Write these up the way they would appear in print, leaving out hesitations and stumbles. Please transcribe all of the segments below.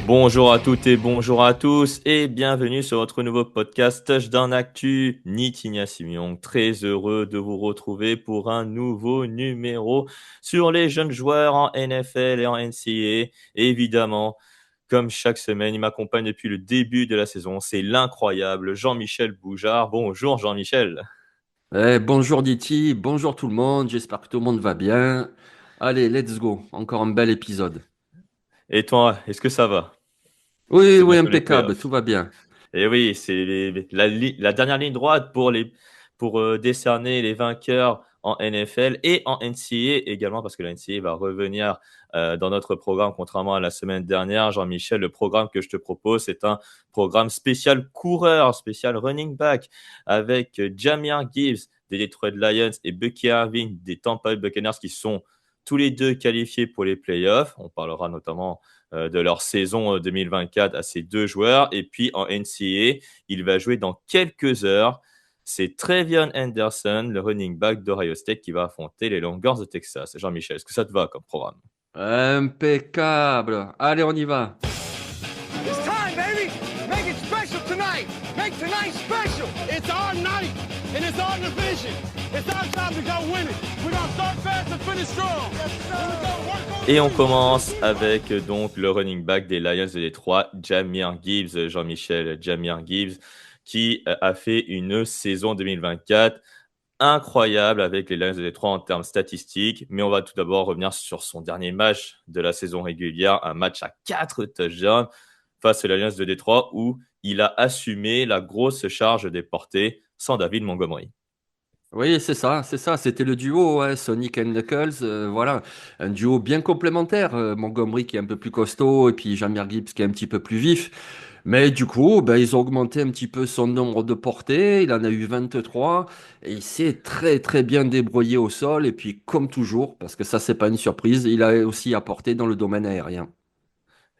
Bonjour à toutes et bonjour à tous et bienvenue sur votre nouveau podcast Touchdown Actu. Nitigna Simion, très heureux de vous retrouver pour un nouveau numéro sur les jeunes joueurs en NFL et en NCAA. Et évidemment, comme chaque semaine, il m'accompagne depuis le début de la saison. C'est l'incroyable Jean-Michel Boujard. Bonjour Jean-Michel. Bonjour Diti, bonjour tout le monde, j'espère que tout le monde va bien. Allez, let's go, encore un bel épisode. Et toi, est-ce que ça va? Oui, C'est oui, bientôt les impeccable, playoffs. tout va bien. Et oui, c'est la dernière ligne droite pour décerner les vainqueurs en NFL et en NCAA également, parce que la NCAA va revenir dans notre programme, contrairement à la semaine dernière. Jean-Michel, le programme que je te propose, c'est un programme spécial coureur, spécial running back, avec Jahmyr Gibbs des Detroit Lions et Bucky Irving des Tampa Bay Buccaneers, qui sont tous les deux qualifiés pour les playoffs. On parlera notamment de leur saison 2024 à ces deux joueurs. Et puis en NCAA, il va jouer dans quelques heures. C'est Trevion Henderson, le running back d'Ohio State, qui va affronter les Longhorns de Texas. Jean-Michel, est-ce que ça te va comme programme? Impeccable. Allez, on y va. It's time, baby! Make it special tonight! Make tonight special! It's our night, and it's our division. It's our time to go win it. We're gonna start fast and finish strong. Et on commence avec donc le running back des Lions de Détroit, Jahmyr Gibbs, Jean-Michel Jahmyr Gibbs, qui a fait une saison 2024 incroyable avec les Lions de Détroit en termes statistiques. Mais on va tout d'abord revenir sur son dernier match de la saison régulière, un match à 4 touchdowns face aux Lions de Détroit où il a assumé la grosse charge des portées sans David Montgomery. Oui, c'est ça, c'était le duo, hein, Sonic and Knuckles, voilà, un duo bien complémentaire, Montgomery qui est un peu plus costaud et puis Jahmyr Gibbs qui est un petit peu plus vif. Mais du coup, ben, ils ont augmenté un petit peu son nombre de portées, il en a eu 23 et il s'est très très bien débrouillé au sol et puis comme toujours, parce que ça c'est pas une surprise, il a aussi apporté dans le domaine aérien.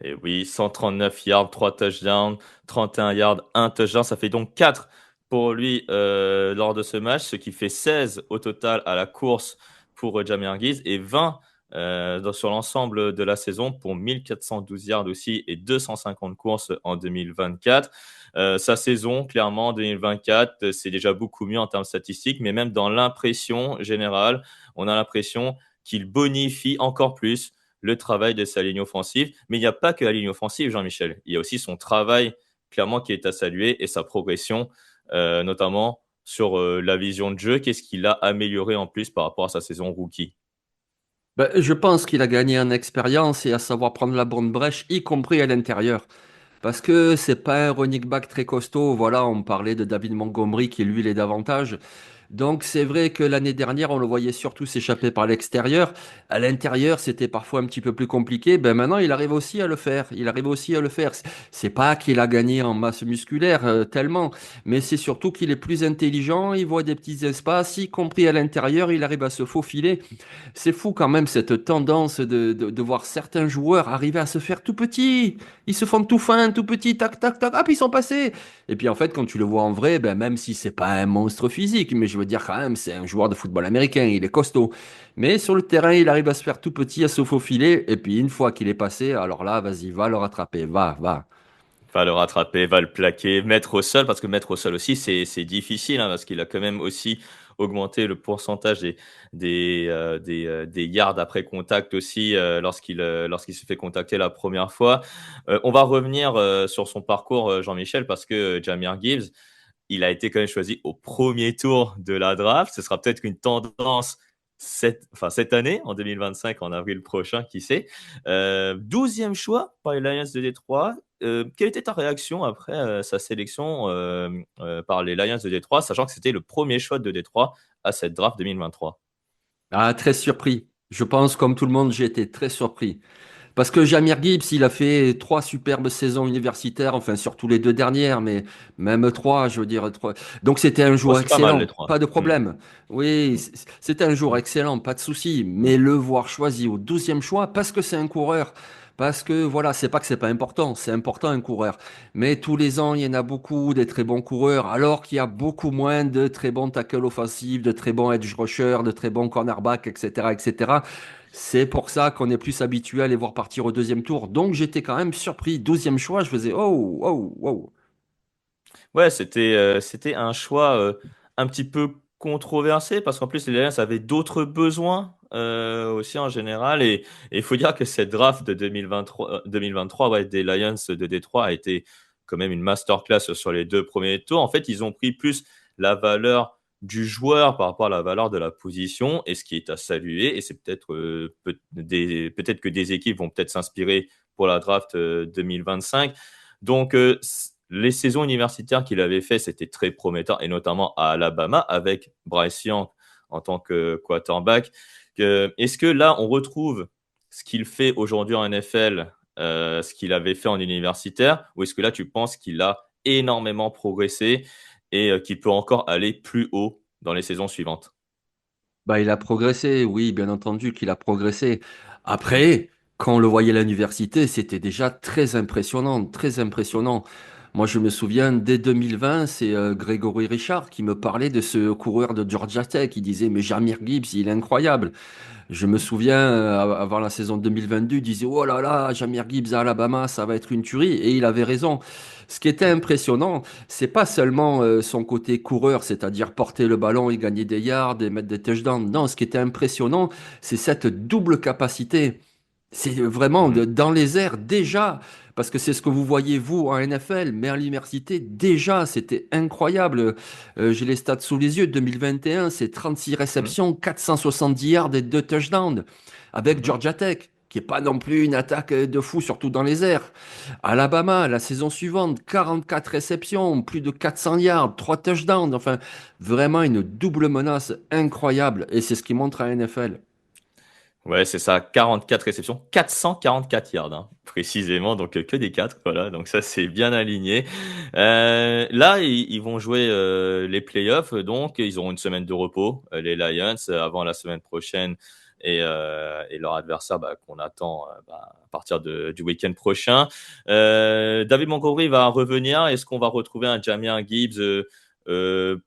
Et oui, 139 yards, 3 touchdowns, 31 yards, 1 touchdown. Ça fait donc 4 pour lui lors de ce match, ce qui fait 16 au total à la course pour Jahmyr Gibbs et 20 sur l'ensemble de la saison pour 1412 yards aussi et 250 courses en 2024. Sa saison, clairement, en 2024, c'est déjà beaucoup mieux en termes statistiques, mais même dans l'impression générale, on a l'impression qu'il bonifie encore plus le travail de sa ligne offensive. Mais il n'y a pas que la ligne offensive, Jean-Michel. Il y a aussi son travail, clairement, qui est à saluer et sa progression, notamment sur la vision de jeu. Qu'est-ce qu'il a amélioré en plus par rapport à sa saison rookie? Ben, je pense qu'il a gagné en expérience et à savoir prendre la bonne brèche, y compris à l'intérieur. Parce que c'est pas un running back très costaud. Voilà, on parlait de David Montgomery qui lui l'est davantage. Donc c'est vrai que l'année dernière, on le voyait surtout s'échapper par l'extérieur. À l'intérieur, c'était parfois un petit peu plus compliqué. Ben maintenant, il arrive aussi à le faire. Il arrive aussi à le faire. C'est pas qu'il a gagné en masse musculaire tellement, mais c'est surtout qu'il est plus intelligent. Il voit des petits espaces, y compris à l'intérieur. Il arrive à se faufiler. C'est fou quand même cette tendance de voir certains joueurs arriver à se faire tout petits. Ils se font tout fin, tout petit, tac, tac, tac, hop, ils sont passés. Et puis en fait, quand tu le vois en vrai, ben, même si c'est pas un monstre physique, mais je veux dire quand même, c'est un joueur de football américain, il est costaud. Mais sur le terrain, il arrive à se faire tout petit, à se faufiler. Et puis une fois qu'il est passé, alors là, vas-y, va le rattraper, va, va. Va le rattraper, va le plaquer, mettre au sol, parce que mettre au sol aussi, c'est difficile, hein, parce qu'il a quand même aussi augmenté le pourcentage des yards après contact aussi lorsqu'il se fait contacter la première fois. On va revenir sur son parcours, Jean-Michel, parce que Jahmyr Gibbs, il a été quand même choisi au premier tour de la draft. Ce sera peut-être une tendance cette année, en 2025, en avril prochain, qui sait. 12e choix par les Lions de Détroit. Quelle était ta réaction après sa sélection par les Lions de Détroit, sachant que c'était le premier choix de Détroit à cette draft 2023? Ah, très surpris. Je pense, comme tout le monde, j'ai été très surpris. Parce que Jahmyr Gibbs, il a fait trois superbes saisons universitaires, enfin surtout les deux dernières, mais même trois, je veux dire trois. Donc c'était un Bon, joueur c'est pas mal les excellent, trois. pas de problème. Oui, c'était un joueur excellent, pas de souci. Mais le voir choisi au 12e choix, parce que c'est un coureur, Parce que voilà, c'est pas que c'est pas important, c'est important un coureur. Mais tous les ans, il y en a beaucoup des très bons coureurs, alors qu'il y a beaucoup moins de très bons tackles offensifs, de très bons edge rushers, de très bons cornerbacks, etc., etc. C'est pour ça qu'on est plus habitué à les voir partir au deuxième tour. Donc j'étais quand même surpris. 12e choix, je faisais oh, oh, oh. Ouais, c'était un choix un petit peu controversé parce qu'en plus, les Lions avaient d'autres besoins aussi en général. Et il faut dire que cette draft de 2023 ouais, des Lions de Détroit a été quand même une masterclass sur les 2 premiers tours. En fait, ils ont pris plus la valeur du joueur par rapport à la valeur de la position et ce qui est à saluer. Et c'est peut-être peut-être que des équipes vont peut-être s'inspirer pour la draft 2025. Donc, les saisons universitaires qu'il avait fait, c'était très prometteur, et notamment à Alabama avec Bryce Young en tant que quarterback. Est-ce que là, on retrouve ce qu'il fait aujourd'hui en NFL, ce qu'il avait fait en universitaire, ou est-ce que là, tu penses qu'il a énormément progressé et qu'il peut encore aller plus haut dans les saisons suivantes? Bah, il a progressé, oui, bien entendu qu'il a progressé. Mm. Après, quand on le voyait à l'université, c'était déjà très impressionnant, très impressionnant. Moi, je me souviens, dès 2020, c'est Grégory Richard qui me parlait de ce coureur de Georgia Tech. Il disait, mais Jahmyr Gibbs, il est incroyable. Je me souviens, avant la saison 2022, il disait, oh là là, Jahmyr Gibbs à Alabama, ça va être une tuerie. Et il avait raison. Ce qui était impressionnant, c'est pas seulement son côté coureur, c'est-à-dire porter le ballon et gagner des yards et mettre des touchdowns. Non, ce qui était impressionnant, c'est cette double capacité. C'est vraiment Mhm. dans les airs déjà, parce que c'est ce que vous voyez vous en NFL, mais à l'université déjà, c'était incroyable. J'ai les stats sous les yeux. 2021, c'est 36 Mhm. réceptions, 470 yards et 2 touchdowns avec Mhm. Georgia Tech, qui est pas non plus une attaque de fou, surtout dans les airs. Alabama, la saison suivante, 44 réceptions, plus de 400 yards, 3 touchdowns. Enfin, vraiment une double menace incroyable, et c'est ce qui montre à NFL. Ouais, c'est ça, 44 réceptions, 444 yards, hein, précisément, donc que des 4, voilà, donc ça c'est bien aligné. Là, ils vont jouer les playoffs, donc ils auront une semaine de repos, les Lions, avant la semaine prochaine et leur adversaire bah, qu'on attend bah, à partir du week-end prochain. David Montgomery va revenir, est-ce qu'on va retrouver un Jahmyr Gibbs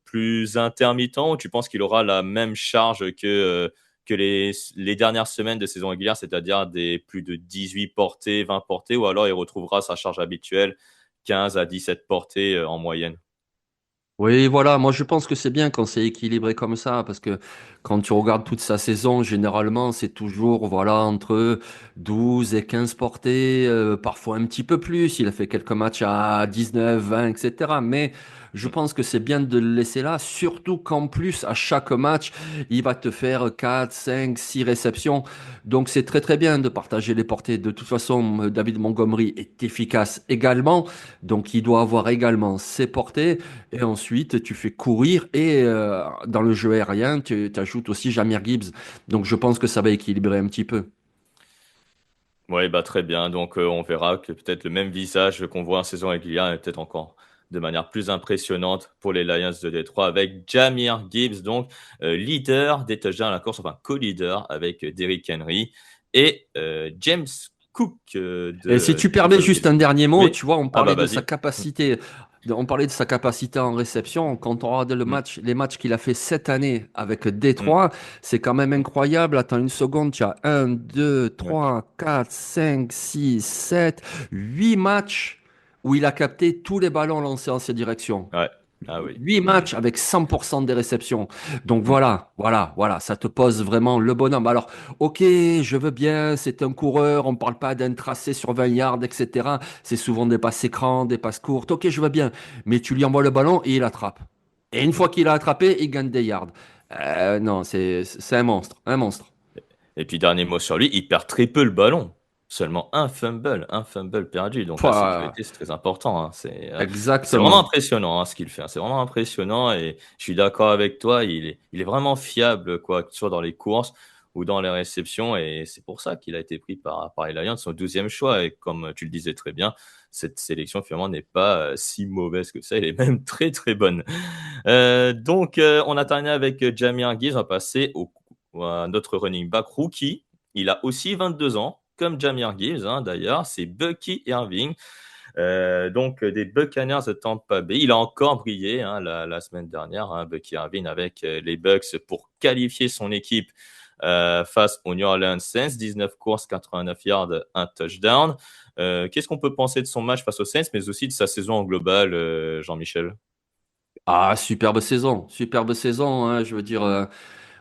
plus intermittent ou tu penses qu'il aura la même charge que les dernières semaines de saison régulière, c'est-à-dire des plus de 18 portées, 20 portées, ou alors il retrouvera sa charge habituelle, 15 à 17 portées en moyenne. Oui, voilà, moi je pense que c'est bien quand c'est équilibré comme ça, parce que quand tu regardes toute sa saison, généralement c'est toujours voilà entre 12 et 15 portées, parfois un petit peu plus, il a fait quelques matchs à 19, 20, etc. Mais je Mm. pense que c'est bien de le laisser là, surtout qu'en plus à chaque match, il va te faire 4, 5, 6 réceptions. Donc c'est très très bien de partager les portées. De toute façon, David Montgomery est efficace également, donc il doit avoir également ses portées. Et ensuite, tu fais courir et dans le jeu aérien, tu ajoutes aussi Jahmyr Gibbs. Donc je pense que ça va équilibrer un petit peu. Oui, bah, très bien. Donc, on verra que peut-être le même visage qu'on voit en saison régulière est peut-être encore de manière plus impressionnante pour les Lions de Détroit avec Jahmyr Gibbs, donc leader des touchdowns à la course, enfin co-leader avec Derrick Henry et James Cook Et si tu des permets Buffalo juste Bills. un dernier mot, Oui? tu vois, on Ah bah parlait de sa vas-y. capacité, on parlait de sa capacité en réception. Quand on regarde Mm, les matchs qu'il a fait cette année avec mm, Détroit, c'est quand même mm. incroyable. Attends une seconde, tu as un, 2, Ouais, 3, 4, 5, 6, 7, 8 matchs où il a capté tous les ballons lancés en ses directions. ouais. Ah oui. 8 Mm, matchs avec 100% des réceptions. Donc mm. voilà, ça te pose vraiment le bonhomme. Alors, ok, je veux bien, c'est un coureur, on ne parle pas d'un tracé sur 20 yards, etc. C'est souvent des passes écrans, des passes courtes. Ok, je veux bien, mais tu lui envoies le ballon et il attrape. Et une fois qu'il a attrapé, il gagne des yards. Non, c'est un monstre, un monstre. Et puis, dernier mot sur lui, il perd très peu le ballon. Seulement un fumble perdu. Donc, la Pouah, sécurité, c'est très important, hein. C'est vraiment exactement. impressionnant hein, ce qu'il fait, hein. C'est vraiment impressionnant et je suis d'accord avec toi. Il est vraiment fiable, quoi, que ce soit dans les courses ou dans les réceptions. Et c'est pour ça qu'il a été pris par les Lions, son 12e choix. Et comme tu le disais très bien, cette sélection, finalement, n'est pas si mauvaise que ça. Elle est même très, très bonne. Donc, on a terminé avec Jahmyr Gibbs. On va passer à notre running back rookie. Il a aussi 22 ans. comme Jahmyr Gibbs, hein, d'ailleurs, c'est Bucky Irving. Donc des Buccaneers de Tampa Bay. Il a encore brillé hein, la semaine dernière, hein, Bucky Irving avec les Bucks pour qualifier son équipe face aux New Orleans Saints. 19 courses, 89 yards, un touchdown. Qu'est-ce qu'on peut penser de son match face aux Saints, mais aussi de sa saison en global, Jean-Michel? Ah, superbe saison, hein, je veux dire.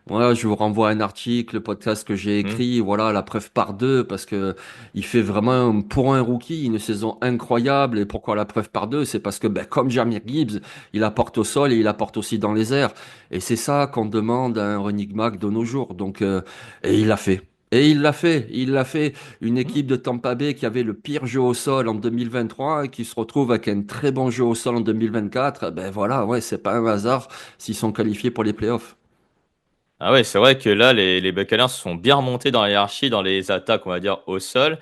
Moi, je vous renvoie à un article, le podcast que j'ai Hmm. écrit, voilà, la preuve par deux, parce que il fait vraiment, pour un rookie, une saison incroyable. Et pourquoi la preuve par deux? C'est parce que, ben, comme Jahmyr Gibbs, il apporte au sol et il apporte aussi dans les airs. Et c'est ça qu'on demande à un running back de nos jours. Donc, et il l'a fait. Et il l'a fait. Une équipe de Tampa Bay qui avait le pire jeu au sol en 2023 et qui se retrouve avec un très bon jeu au sol en 2024. Ben voilà, ouais, c'est pas un hasard s'ils sont qualifiés pour les playoffs. Ah ouais, c'est vrai que là, les Buccaneers sont bien remontés dans la hiérarchie, dans les attaques, on va dire, au sol.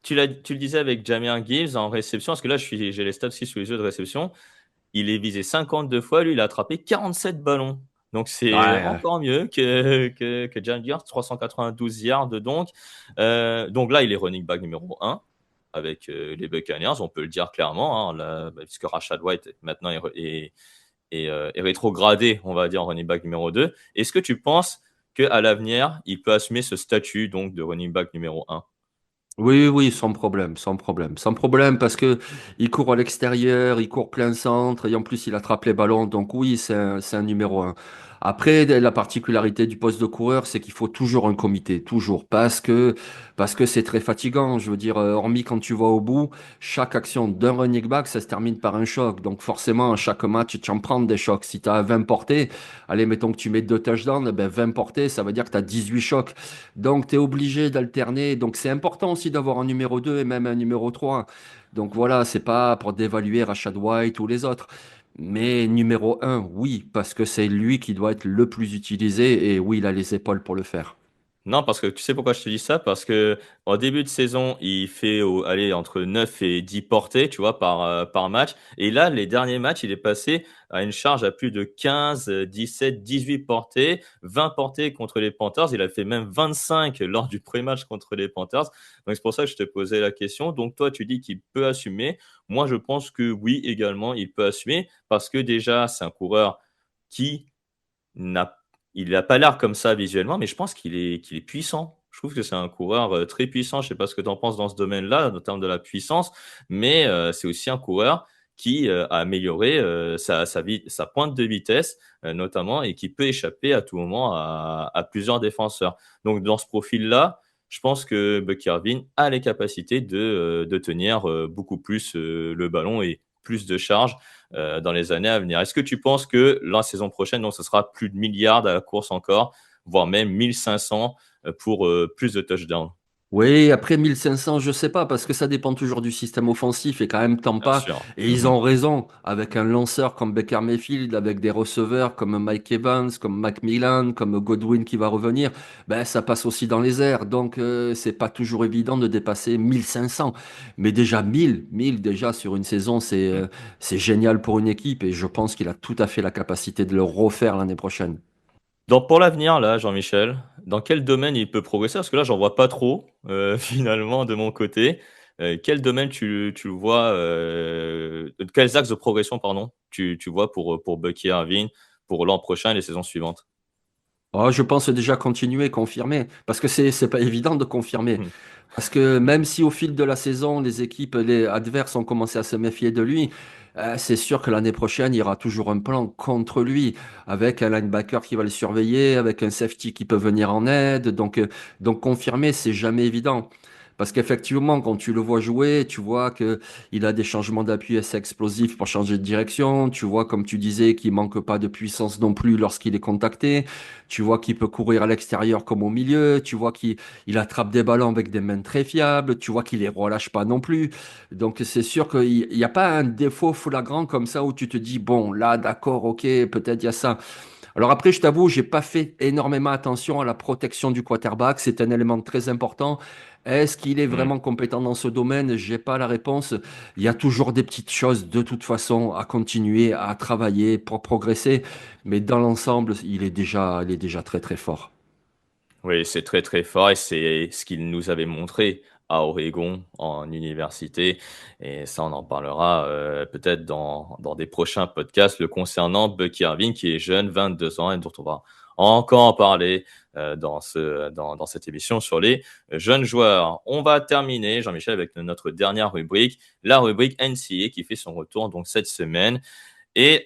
Tu le disais avec Jahmyr Gibbs en réception, parce que là, j'ai les stats aussi sous les yeux de réception. Il est visé 52 fois, lui, il a attrapé 47 ballons. Donc, c'est Ouais, encore mieux que Jahmyr Gibbs, 392 yards. Donc là, il est running back numéro 1 avec les Buccaneers, on peut le dire clairement, hein, là, puisque Rashad White maintenant est rétrogradé, on va dire, en running back numéro 2. Est-ce que tu penses qu'à l'avenir, il peut assumer ce statut donc, de running back numéro 1? oui, oui, sans problème, sans problème, sans problème, parce que il court à l'extérieur, il court plein centre, et en plus il attrape les ballons, donc oui, c'est un numéro un. Après, la particularité du poste de coureur, c'est qu'il faut toujours un comité, toujours, parce que c'est très fatigant. Je veux dire, hormis quand tu vas au bout, chaque action d'un running back, ça se termine par un choc. Donc forcément, à chaque match, tu en prends des chocs. Si tu as 20 portées, allez, mettons que tu mets 2 touchdowns, ben 20 portées, ça veut dire que tu as 18 chocs. Donc, tu es obligé d'alterner. Donc, c'est important aussi d'avoir un numéro 2 et même un numéro 3. Donc, voilà, c'est pas pour dévaluer Rashad White ou les autres. Mais numéro un, oui, parce que c'est lui qui doit être le plus utilisé et oui, il a les épaules pour le faire. Non, parce que tu sais pourquoi je te dis ça? Parce que en début de saison, il fait allez, entre 9 et 10 portées, tu vois, par match. Et là, les derniers matchs, il est passé à une charge à plus de 15, 17, 18 portées, 20 portées contre les Panthers. Il a fait même 25 lors du pré-match contre les Panthers. Donc, c'est pour ça que je te posais la question. Donc, toi, tu dis qu'il peut assumer. Moi, je pense que oui, également, il peut assumer parce que déjà, c'est un coureur qui n'a il n'a pas l'air comme ça visuellement, mais je pense qu'il est puissant. Je trouve que c'est un coureur très puissant. Je ne sais pas ce que tu en penses dans ce domaine-là, en termes de la puissance, mais c'est aussi un coureur qui a amélioré sa pointe de vitesse, notamment, et qui peut échapper à tout moment à plusieurs défenseurs. Donc, dans ce profil-là, je pense que Bucky Irving a les capacités de tenir beaucoup plus le ballon et plus de charge dans les années à venir. Est-ce que tu penses que la saison prochaine, donc, ce sera plus de milliards à la course encore, voire même 1500 pour plus de touchdowns? Oui, après 1500, je sais pas, parce que ça dépend toujours du système offensif et quand même Bien Tampa, sûr. et ils Mhm. ont raison, avec un lanceur comme Baker Mayfield, avec des receveurs comme Mike Evans, comme Macmillan, comme Godwin qui va revenir, ben ça passe aussi dans les airs, donc c'est pas toujours évident de dépasser 1500. Mais déjà 1000 déjà sur une saison, c'est génial pour une équipe et je pense qu'il a tout à fait la capacité de le refaire l'année prochaine. Donc pour l'avenir, là, Jean-Michel, dans quel domaine il peut progresser? Parce que là, j'en vois pas trop, finalement, de mon côté. Quel domaine tu le vois, quels axes de progression, pardon, tu vois pour Bucky Irving pour l'an prochain et les saisons suivantes? Oh, je pense déjà continuer, confirmer, parce que c'est pas évident de confirmer. Mhm. Parce que même si au fil de la saison, les équipes, les adverses ont commencé à se méfier de lui, c'est sûr que l'année prochaine, il y aura toujours un plan contre lui, avec un linebacker qui va le surveiller, avec un safety qui peut venir en aide. Donc confirmer, c'est jamais évident. Parce qu'effectivement, quand tu le vois jouer, tu vois que il a des changements d'appui assez explosifs pour changer de direction. Tu vois, comme tu disais, qu'il manque pas de puissance non plus lorsqu'il est contacté. Tu vois qu'il peut courir à l'extérieur comme au milieu. Tu vois qu'il attrape des ballons avec des mains très fiables. Tu vois qu'il les relâche pas non plus. Donc c'est sûr qu'il n'y a pas un défaut flagrant comme ça où tu te dis, bon, là, d'accord, ok, peut-être il y a ça. Alors après, je t'avoue, j'ai pas fait énormément attention à la protection du quarterback. C'est un élément très important. Est-ce qu'il est Mhm. vraiment compétent dans ce domaine? J'ai pas la réponse. Il y a toujours des petites choses de toute façon à continuer à travailler pour progresser. Mais dans l'ensemble, il est déjà très très fort. Oui, c'est très très fort et c'est ce qu'il nous avait montré à Oregon en université. Et ça, on en parlera peut-être dans des prochains podcasts le concernant Bucky Irving, qui est jeune, 22 ans, et dont on va encore en parler dans cette émission sur les jeunes joueurs. On va terminer, Jean-Michel, avec notre dernière rubrique, la rubrique NCAA, qui fait son retour donc cette semaine. Et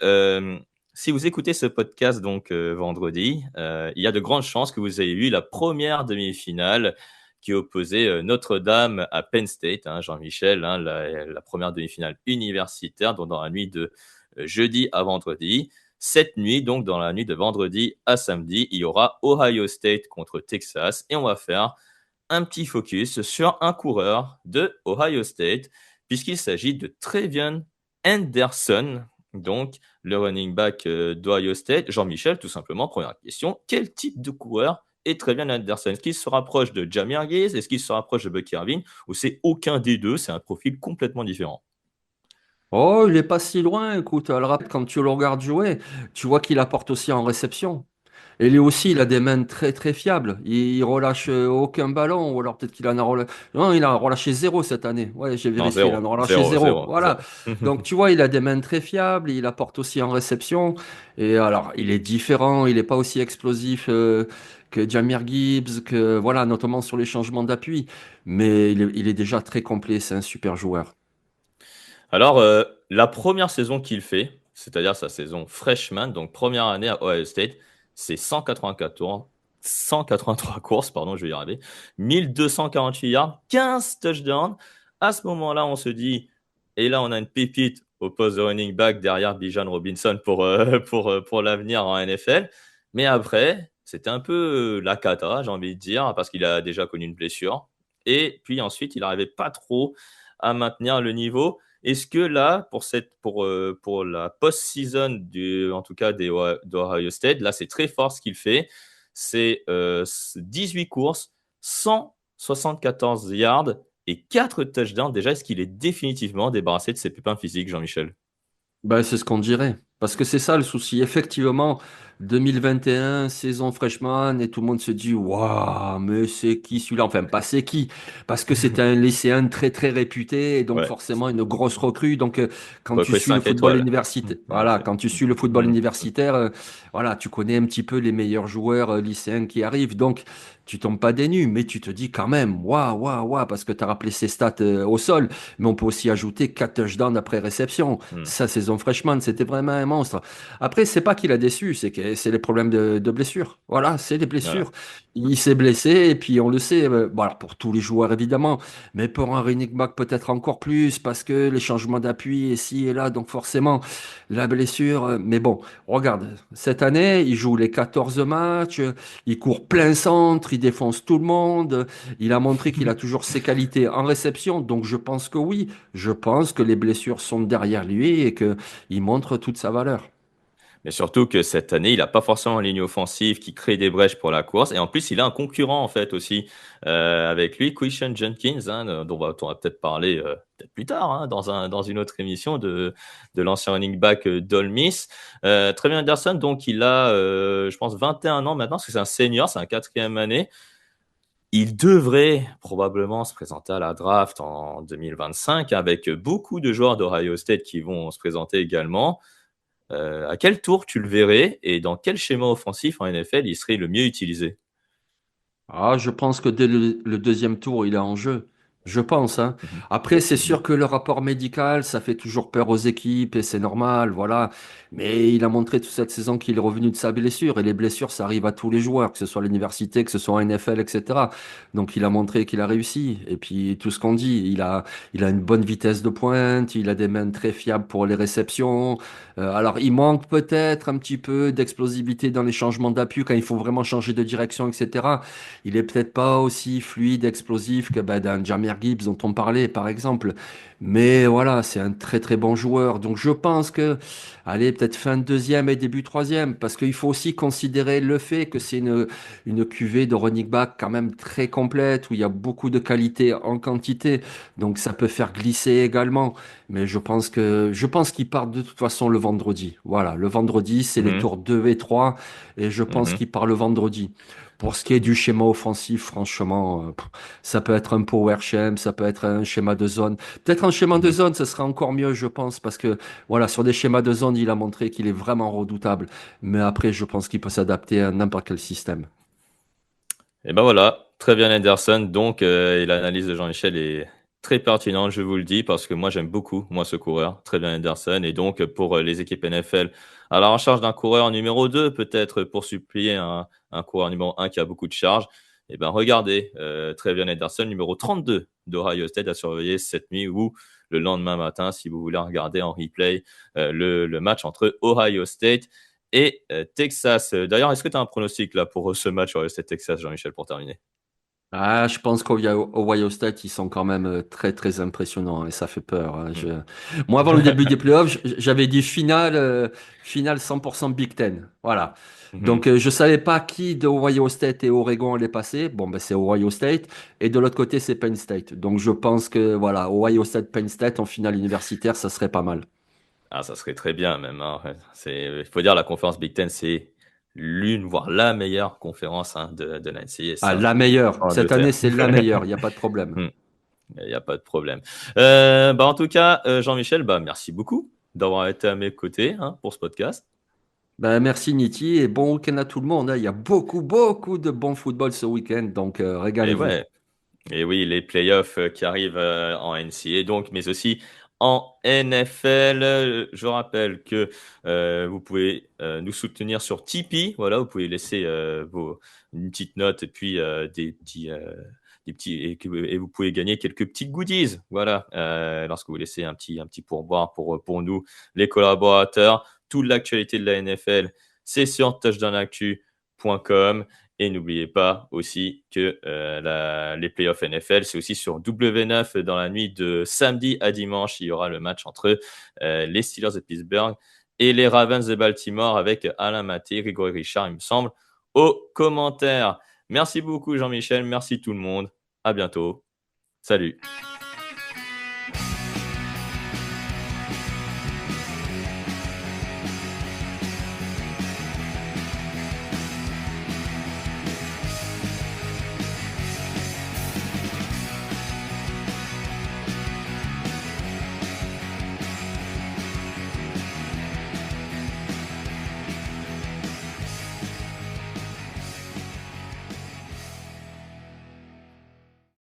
si vous écoutez ce podcast donc vendredi, il y a de grandes chances que vous ayez eu la première demi-finale qui opposait Notre-Dame à Penn State, hein, Jean-Michel, hein, la première demi-finale universitaire, donc dans la nuit de jeudi à vendredi. Cette nuit, donc dans la nuit de vendredi à samedi, il y aura Ohio State contre Texas, et on va faire un petit focus sur un coureur de Ohio State, puisqu'il s'agit de Trevion Henderson, donc le running back d'Ohio State. Jean-Michel, tout simplement, première question, quel type de coureur est Trevion Henderson? Est-ce qu'il se rapproche de Jahmyr Gibbs? Est-ce qu'il se rapproche de Bucky Irving? Ou c'est aucun des deux? C'est un profil complètement différent. Oh, il est pas si loin, écoute, alors, quand tu le regardes jouer, tu vois qu'il apporte aussi en réception. Et lui aussi, il a des mains très très fiables. Il relâche aucun ballon, ou alors peut-être qu'il en a relâché. Non, il a relâché zéro cette année. Ouais, j'ai Non, vérifié, il en zéro, a relâché zéro, zéro. zéro, Voilà. zéro. Donc tu vois, il a des mains très fiables, il apporte aussi en réception. Et alors, il est différent, il n'est pas aussi explosif que Jahmyr Gibbs, que voilà, notamment sur les changements d'appui. Mais il est déjà très complet, c'est un super joueur. Alors, la première saison qu'il fait, c'est-à-dire sa saison freshman, donc première année à Ohio State, c'est 183 courses, pardon, je vais y arriver, 1248 yards, 15 touchdowns. À ce moment-là, on se dit, et là, on a une pépite au poste de running back derrière Bijan Robinson pour l'avenir en NFL. Mais après, c'était un peu la cata, j'ai envie de dire, parce qu'il a déjà connu une blessure. Et puis ensuite, il n'arrivait pas trop à maintenir le niveau. Est-ce que là, pour la post-season, en tout cas d'Ohio State, là, c'est très fort ce qu'il fait. C'est 18 courses, 174 yards et 4 touchdowns. Déjà, est-ce qu'il est définitivement débarrassé de ses pépins physiques, Jean-Michel? Ben, c'est ce qu'on dirait. Parce que c'est ça le souci. Effectivement, 2021, saison freshman, et tout le monde se dit, waouh, mais c'est qui celui-là? Enfin, pas c'est qui, parce que c'est un lycéen très très réputé, et donc Ouais, forcément une grosse recrue. Donc, quand tu recrue suis le 5 football étoiles. universitaire, En voilà, effet. quand tu suis le football universitaire, voilà, tu connais un petit peu les meilleurs joueurs lycéens qui arrivent. Donc, tu tombes pas des nues, mais tu te dis quand même, waouh, waouh, waouh, parce que tu as rappelé ses stats au sol, mais on peut aussi ajouter 4 touchdowns après réception. Hmm, Sa saison freshman, c'était vraiment un monstre. Après, c'est pas qu'il a déçu, c'est que c'est les problèmes de blessures. Voilà, c'est les blessures. voilà. Il s'est blessé, et puis on le sait, bon, alors pour tous les joueurs évidemment, mais pour un running back peut-être encore plus, parce que les changements d'appui ici et là, donc forcément, la blessure. Mais bon, regarde, cette année, il joue les 14 matchs, il court plein centre, il défonce tout le monde, il a montré qu'il a toujours ses qualités en réception, donc je pense que oui, je pense que les blessures sont derrière lui et qu'il montre toute sa valeur. Mais surtout que cette année, il n'a pas forcément une ligne offensive qui crée des brèches pour la course. Et en plus, il a un concurrent, en fait, aussi avec lui, Quinshon Judkins, hein, dont on va peut-être parler peut-être plus tard, hein, dans une autre émission de l'ancien running back d'Ole Miss. Trevion Henderson, donc, il a, je pense, 21 ans maintenant, parce que c'est un senior, c'est un quatrième année. Il devrait probablement se présenter à la draft en 2025, avec beaucoup de joueurs d'Ohio State qui vont se présenter également. À quel tour tu le verrais et dans quel schéma offensif en NFL il serait le mieux utilisé? Ah, je pense que dès le deuxième tour, il est en jeu. Je pense, hein. Mhm. Après, c'est sûr que le rapport médical, ça fait toujours peur aux équipes et c'est normal, voilà. Mais il a montré toute cette saison qu'il est revenu de sa blessure et les blessures, ça arrive à tous les joueurs, que ce soit à l'université, que ce soit en NFL, etc. Donc, il a montré qu'il a réussi. Et puis, tout ce qu'on dit, il a une bonne vitesse de pointe, il a des mains très fiables pour les réceptions. Alors, il manque peut-être un petit peu d'explosivité dans les changements d'appui quand il faut vraiment changer de direction, etc. Il est peut-être pas aussi fluide, explosif que ben, d'un Jahmyr Gibbs dont on parlait, par exemple. Mais voilà, c'est un très très bon joueur. Donc je pense que, allez, peut-être fin de deuxième et début troisième, parce qu'il faut aussi considérer le fait que c'est une cuvée de running back quand même très complète, où il y a beaucoup de qualité en quantité. Donc ça peut faire glisser également. Mais je pense qu'ils partent de toute façon le vendredi. Voilà, le vendredi, c'est les Mhm, tours 2 et 3, et je pense mhm. qu'ils partent le vendredi. Pour ce qui est du schéma offensif, franchement, ça peut être un power scheme, ça peut être un schéma de zone. Peut-être un schéma de Mhm. zone, ce serait encore mieux, je pense, parce que voilà, sur des schémas de zone, il a montré qu'il est vraiment redoutable. Mais après, je pense qu'il peut s'adapter à n'importe quel système. Et ben voilà, très bien Henderson. Donc, et l'analyse de Jean-Michel est très pertinente, je vous le dis, parce que moi j'aime beaucoup, moi, ce coureur, très bien Henderson. Et donc, pour les équipes NFL, à la recherche d'un coureur numéro 2, peut-être pour supplier un coureur numéro 1 qui a beaucoup de charges, et ben regardez, très bien Henderson, numéro 32 d'Ohio State à surveiller cette nuit ou le lendemain matin, si vous voulez regarder en replay le match entre Ohio State et Texas. D'ailleurs, est-ce que tu as un pronostic là pour ce match Ohio State-Texas, Jean-Michel, pour terminer? Ah, je pense qu'Ohio State, ils sont quand même très, très impressionnants et ça fait peur, hein. Hmm. Moi, avant le début des playoffs, j'avais dit finale 100% Big Ten. Voilà. Mhm. Donc, je savais pas qui de Ohio State et Oregon allait passer. Bon, ben, c'est Ohio State. Et de l'autre côté, c'est Penn State. Donc, je pense que, voilà, Ohio State, Penn State en finale universitaire, ça serait pas mal. Ah, ça serait très bien même, hein. Ouais. Il faut dire, la conférence Big Ten, c'est l'une, voire la meilleure conférence hein, de la NCAA. Ah, Ça, la meilleure. en deux Cette année, termes. c'est la meilleure. Il n'y a pas de problème. Hmm. Il n'y a pas de problème. Bah, en tout cas, Jean-Michel, bah, merci beaucoup d'avoir été à mes côtés hein, pour ce podcast. Ben, merci Niti et bon week-end à tout le monde, hein. Il y a beaucoup, beaucoup de bon football ce week-end, donc Et régalez-vous. ouais, et oui, les playoffs qui arrivent en NCAA, donc, mais aussi en NFL. Je rappelle que vous pouvez nous soutenir sur Tipeee. Voilà, vous pouvez laisser une petite note et puis des petits et vous pouvez gagner quelques petits goodies. Voilà, lorsque vous laissez un petit pourboire pour nous, les collaborateurs. Toute l'actualité de la NFL, c'est sur touchdownactu.com. Et n'oubliez pas aussi que les playoffs NFL, c'est aussi sur W9 dans la nuit de samedi à dimanche. Il y aura le match entre les Steelers de Pittsburgh et les Ravens de Baltimore avec Alain Maté, Grégory Richard, il me semble, aux commentaires. Merci beaucoup Jean-Michel, merci tout le monde. À bientôt. Salut.